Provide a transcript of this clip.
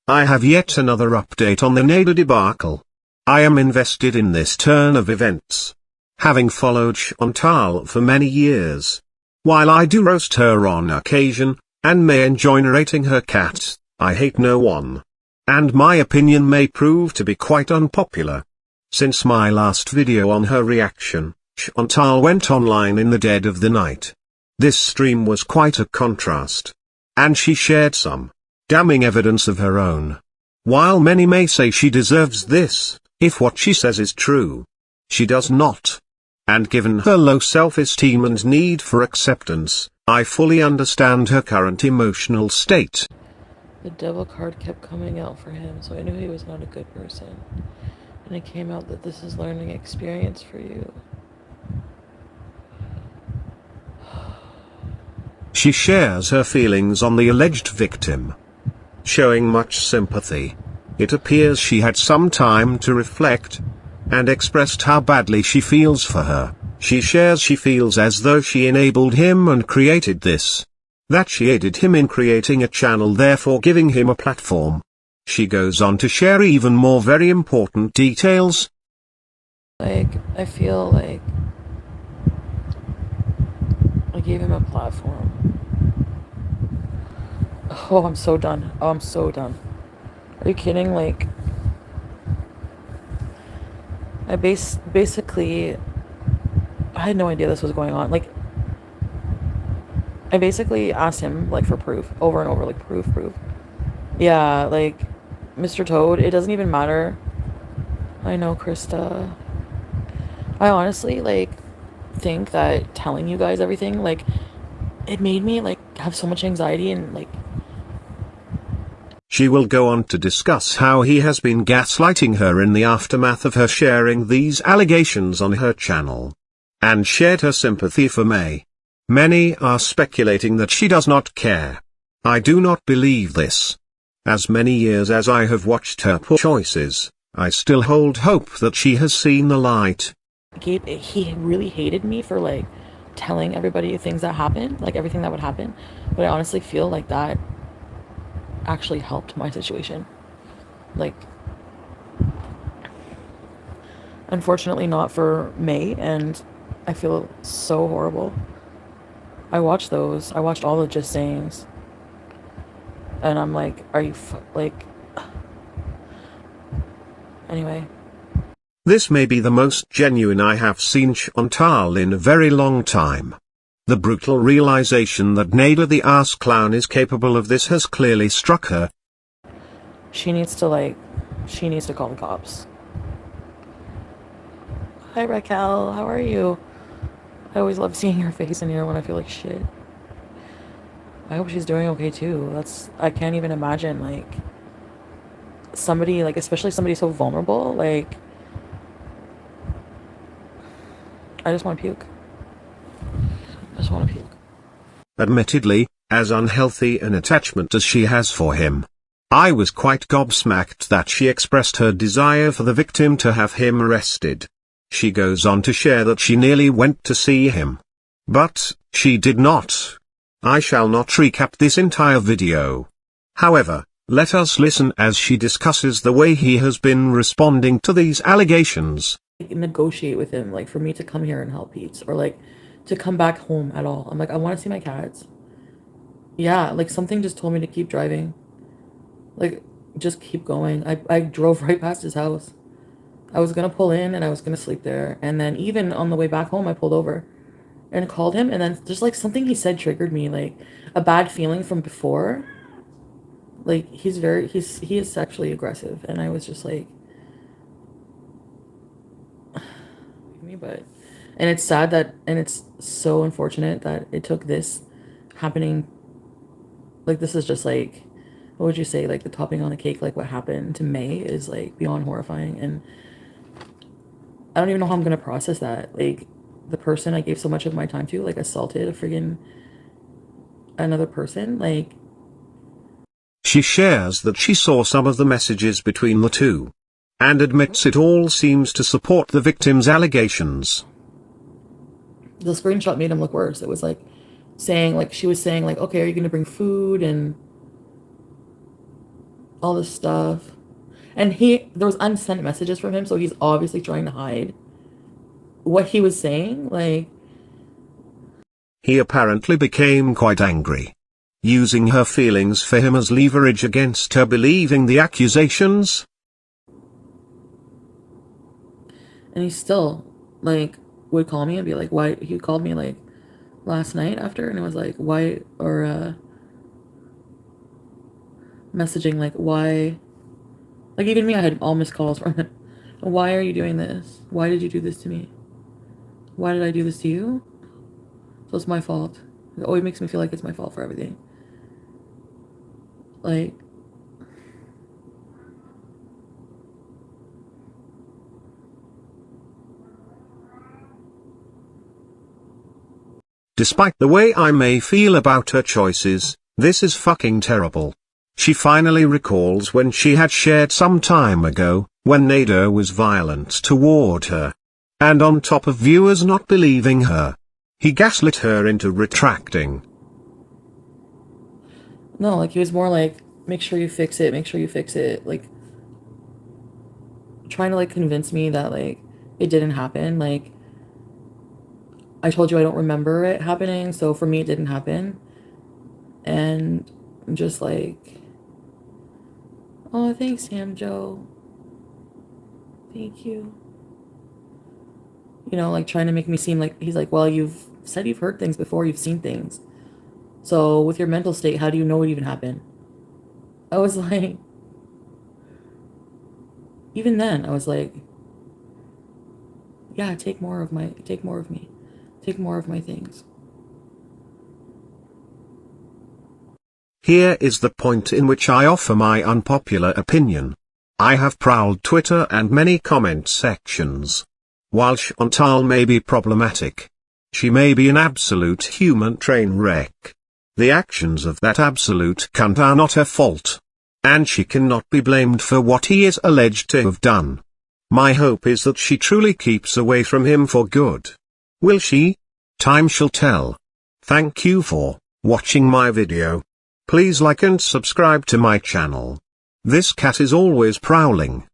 I have yet another update on the Nader debacle. I am invested in this turn of events. Having followed Chantal for many years. While I do roast her on occasion, and may enjoy narrating her cat, I hate no one. And my opinion may prove to be quite unpopular. Since my last video on her reaction, Chantal went online in the dead of the night. This stream was quite a contrast. And she shared some damning evidence of her own. While many may say she deserves this, if what she says is true, she does not. And given her low self-esteem and need for acceptance, I fully understand her current emotional state. The devil card kept coming out for him, so I knew he was not a good person. And it came out that this is learning experience for you. She shares her feelings on the alleged victim, showing much sympathy. It appears she had some time to reflect, and expressed how badly she feels for her. She shares she feels as though she enabled him and created this. That she aided him in creating a channel, therefore giving him a platform. She goes on to share even more very important details. I feel like I gave him a platform. Oh, I'm so done. Oh, I'm so done. Are you kidding? Like, I basically, I had no idea this was going on. Like, I basically asked him, like, for proof, over and over, like, proof. Yeah, like, Mr. Toad, it doesn't even matter. I know, Krista. I honestly, like, think that telling you guys everything, like, it made me, like, have so much anxiety and, like... She will go on to discuss how he has been gaslighting her in the aftermath of her sharing these allegations on her channel. And shared her sympathy for May. Many are speculating that she does not care. I do not believe this. As many years as I have watched her poor choices, I still hold hope that she has seen the light. He really hated me for, like, telling everybody things that happened, like everything that would happen. But I honestly feel like that actually helped my situation. Like, unfortunately not for May, and I feel so horrible. I watched those. I watched all the Just Sayings. And I'm like, are you like... Anyway. This may be the most genuine I have seen Chantal in a very long time. The brutal realization that Nader the ass clown is capable of this has clearly struck her. She needs to call the cops. Hi Raquel, how are you? I always love seeing her face in here when I feel like shit. I hope she's doing okay too. I can't even imagine, like, somebody, like, especially somebody so vulnerable, like, I just want to puke. I just want to puke. Admittedly, as unhealthy an attachment as she has for him, I was quite gobsmacked that she expressed her desire for the victim to have him arrested. She goes on to share that she nearly went to see him. But, she did not. I shall not recap this entire video. However, let us listen as she discusses the way he has been responding to these allegations. Negotiate with him, like, for me to come here and help Pete, or, like, to come back home at all. I'm like, I want to see my cats. Yeah, like, something just told me to keep driving. Like, just keep going. I drove right past his house. I was gonna pull in and I was gonna sleep there. And then even on the way back home, I pulled over and called him. And then just, like, something he said triggered me, like, a bad feeling from before. Like, he is sexually aggressive. And I was just like, and it's sad that, and it's so unfortunate that it took this happening. Like, this is just, like, what would you say, like, the topping on the cake. Like, what happened to May is, like, beyond horrifying, and I don't even know how I'm gonna process that. Like, the person I gave so much of my time to, like, assaulted a friggin' another person. Like, she shares that she saw some of the messages between the two, and admits it all seems to support the victim's allegations. The screenshot made him look worse. It was like saying, like, she was saying, like, okay, are you gonna bring food? And all this stuff. And there was unsent messages from him, so he's obviously trying to hide what he was saying. Like, He apparently became quite angry, using her feelings for him as leverage against her believing the accusations. and he still, like, would call me and be like, why? He called me, like, last night after, and it was like, why? Or, messaging, like, why? Like, even me, I had all missed calls from him. Why are you doing this? Why did you do this to me? Why did I do this to you? So it's my fault. It always makes me feel like it's my fault for everything. Like, Despite the way I may feel about her choices, this is fucking terrible. She finally recalls when she had shared some time ago, when Nader was violent toward her. And on top of viewers not believing her, he gaslit her into retracting. no, like, he was more like, make sure you fix it, make sure you fix it. Like, trying to, like, convince me that, like, it didn't happen. Like, I told you I don't remember it happening, so for me it didn't happen. And I'm just like, oh, thanks, Sam Joe. Thank you. You know, like, trying to make me seem like, he's like, well, you've said you've heard things before, you've seen things. So with your mental state, how do you know it even happened? I was like, even then, I was like, yeah, take more of me, take more of my things. Here is the point in which I offer my unpopular opinion. I have prowled Twitter and many comment sections. While Chantal may be problematic, she may be an absolute human train wreck. The actions of that absolute cunt are not her fault. And she cannot be blamed for what he is alleged to have done. My hope is that she truly keeps away from him for good. Will she? Time shall tell. Thank you for watching my video. Please like and subscribe to my channel. This cat is always prowling.